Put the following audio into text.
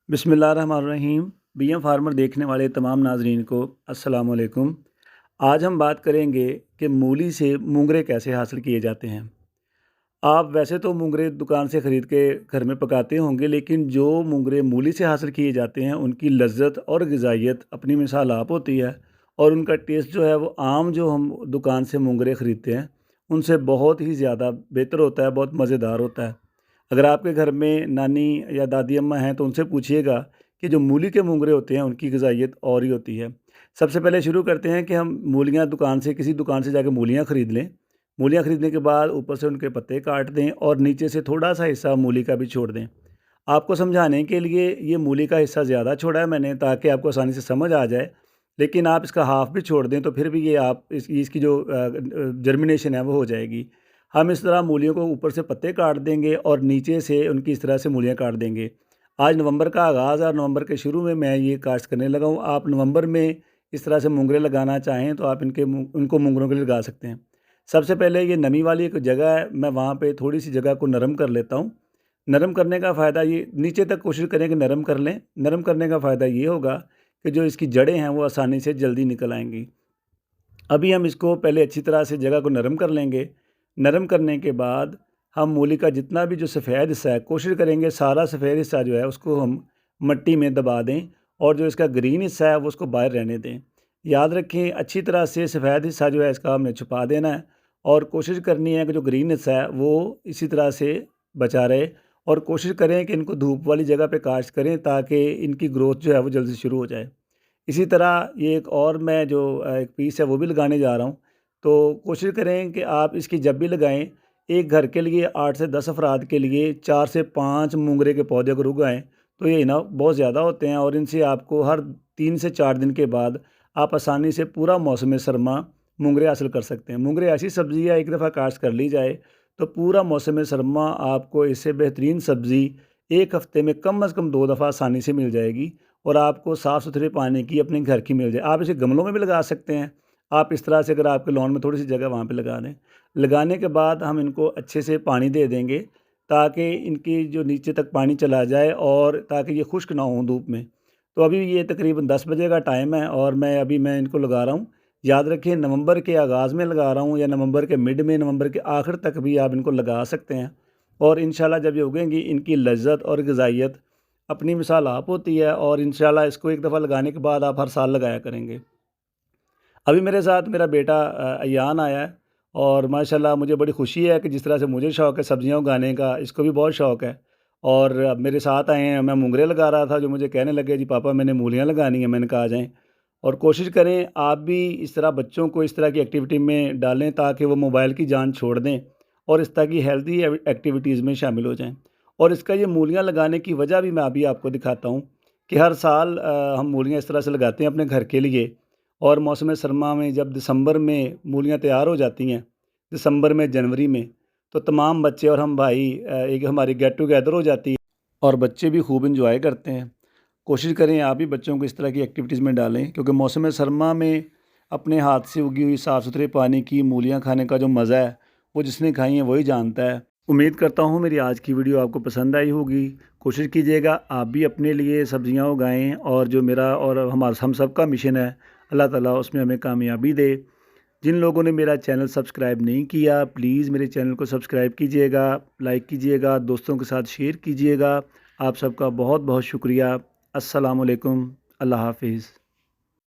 बिस्मिल्लाहिर्रहमानिर्रहीम। BM farmer देखने वाले तमाम नाजरीन को अस्सलाम वालेकुम। आज हम बात करेंगे कि मूली से मूंगरे कैसे हासिल किए जाते हैं। आप वैसे तो मूंगरे दुकान से ख़रीद के घर में पकाते होंगे, लेकिन जो मूंगरे मूली से हासिल किए जाते हैं उनकी लज्जत और ग़िज़ाइयत अपनी मिसाल आप होती है, और उनका टेस्ट जो है वो आम जो हम दुकान से मूंगरे ख़रीदते हैं उनसे बहुत ही ज़्यादा बेहतर होता है, बहुत मज़ेदार होता है। अगर आपके घर में नानी या दादी अम्मा हैं तो उनसे पूछिएगा कि जो मूली के मूंगरे होते हैं उनकी ग़िज़ाइयत और ही होती है। सबसे पहले शुरू करते हैं कि हम मूलियाँ दुकान से, किसी दुकान से जाके मूलियाँ ख़रीद लें। मूलियाँ ख़रीदने के बाद ऊपर से उनके पत्ते काट दें और नीचे से थोड़ा-सा हिस्सा मूली का भी छोड़ दें। आपको समझाने के लिए ये मूली का हिस्सा ज़्यादा छोड़ा है मैंने, ताकि आपको आसानी से समझ आ जाए। लेकिन आप इसका हाफ़ भी छोड़ दें तो फिर भी ये आप इसकी जो जर्मिनेशन है वो हो जाएगी। हम इस तरह मूलियों को ऊपर से पत्ते काट देंगे और नीचे से उनकी इस तरह से मूलियाँ काट देंगे। आज नवंबर का आगाज़ है और नवंबर के शुरू में मैं ये काश्त करने लगा हूँ। आप नवंबर में इस तरह से मूंगरे लगाना चाहें तो आप इनको मूंगरों के लिए लगा सकते हैं। सबसे पहले ये नमी वाली एक जगह है, मैं वहाँ पे थोड़ी-सी जगह को नरम कर लेता हूँ। नरम करने का फ़ायदा ये, नीचे तक कोशिश करें कि नरम कर लें। नरम करने का फ़ायदा ये होगा कि जो इसकी जड़ें हैं वो आसानी से जल्दी निकल आएँगी। अभी हम इसको पहले अच्छी तरह से जगह को नरम कर लेंगे। नरम करने के बाद हम मूली का जितना भी जो सफ़ेद हिस्सा है, कोशिश करेंगे सारा सफ़ेद हिस्सा जो है उसको हम मिट्टी में दबा दें, और जो इसका ग्रीन हिस्सा है वो उसको बाहर रहने दें। याद रखें, अच्छी तरह से सफ़ेद हिस्सा जो है इसका हमने छुपा देना है, और कोशिश करनी है कि जो ग्रीन हिस्सा है वो इसी तरह से बचा रहे, और कोशिश करें कि इनको धूप वाली जगह पे काश्त करें ताकि इनकी ग्रोथ जो है वो जल्दी शुरू हो जाए। इसी तरह ये एक और मैं जो एक पीस है वो भी लगाने जा रहा हूँ। तो कोशिश करें कि आप इसकी जब भी लगाएँ, एक घर के लिए 8 से 10 अफराद के लिए 4 से 5 मूंगरे के पौधे अगर उगाएँ तो ये ना बहुत ज़्यादा होते हैं, और इनसे आपको हर 3 से 4 दिन के बाद आप आसानी से पूरा मौसम सरमा मूंगरे हासिल कर सकते हैं। मूंगरे ऐसी सब्ज़ी है, एक दफ़ा काश्त कर ली जाए तो पूरा मौसम सरमा आपको इससे बेहतरीन सब्ज़ी 1 हफ़्ते में कम से कम 2 दफ़ा आसानी से मिल जाएगी, और आपको साफ़-सुथरे पानी की अपने घर की मिल जाए। आप इसे गमलों में भी लगा सकते हैं। आप इस तरह से, अगर आपके लॉन में थोड़ी-सी जगह, वहाँ पे लगा दें। लगाने के बाद हम इनको अच्छे से पानी दे देंगे ताकि इनकी जो नीचे तक पानी चला जाए, और ताकि ये खुश्क ना हों धूप में। तो अभी ये तकरीबन 10 बजे का टाइम है और मैं इनको लगा रहा हूँ। याद रखिए, नवंबर के आगाज़ में लगा रहा हूँ या नवंबर के मिड में, नवंबर के आखिर तक भी आप इनको लगा सकते हैं, और इंशाल्लाह जब ये उगेंगी इनकी लज़्ज़त और ग़िज़ाइयत अपनी मिसाल आप होती है, और इंशाल्लाह इसको एक दफ़ा लगाने के बाद आप हर साल लगाया करेंगे। अभी मेरे साथ मेरा बेटा अयान आया है, और माशाल्लाह मुझे बड़ी खुशी है कि जिस तरह से मुझे शौक़ है सब्ज़ियाँ उगाने का, इसको भी बहुत शौक़ है। और अब मेरे साथ आए हैं, मैं मूंगरे लगा रहा था, जो मुझे कहने लगे, जी पापा मैंने मूलियाँ लगानी है। मैंने कहा आ जाएँ, और कोशिश करें आप भी इस तरह बच्चों को इस तरह की एक्टिविटी में डालें ताकि वो मोबाइल की जान छोड़ दें और इस तरह की हेल्दी एक्टिविटीज़ में शामिल हो जाएँ। और इसका ये मूलियाँ लगाने की वजह भी मैं अभी आपको दिखाता हूँ कि हर साल हम मूलियाँ इस तरह से लगाते हैं अपने घर के लिए, और मौसम सरमा में जब दिसंबर में मूलियाँ तैयार हो जाती हैं, दिसंबर में, जनवरी में, तो तमाम बच्चे और हम भाई एक हमारी गेट टुगेदर हो जाती है, और बच्चे भी खूब इंजॉय करते हैं। कोशिश करें आप भी बच्चों को इस तरह की एक्टिविटीज़ में डालें, क्योंकि मौसम सरमा में अपने हाथ से उगी हुई साफ़ सुथरे पानी की मूलियाँ खाने का जो मज़ा है वो जिसने खाई हैं वही जानता है। उम्मीद करता हूँ मेरी आज की वीडियो आपको पसंद आई होगी। कोशिश कीजिएगा आप भी अपने लिए सब्जियाँ उगाएं, और जो मेरा और हम सब का मिशन है, अल्लाह ताला उसमें हमें कामयाबी दे। जिन लोगों ने मेरा चैनल सब्सक्राइब नहीं किया, प्लीज़ मेरे चैनल को सब्सक्राइब कीजिएगा, लाइक कीजिएगा, दोस्तों के साथ शेयर कीजिएगा। आप सबका बहुत बहुत शुक्रिया। अस्सलाम वालेकुम। अल्लाह हाफ़िज़।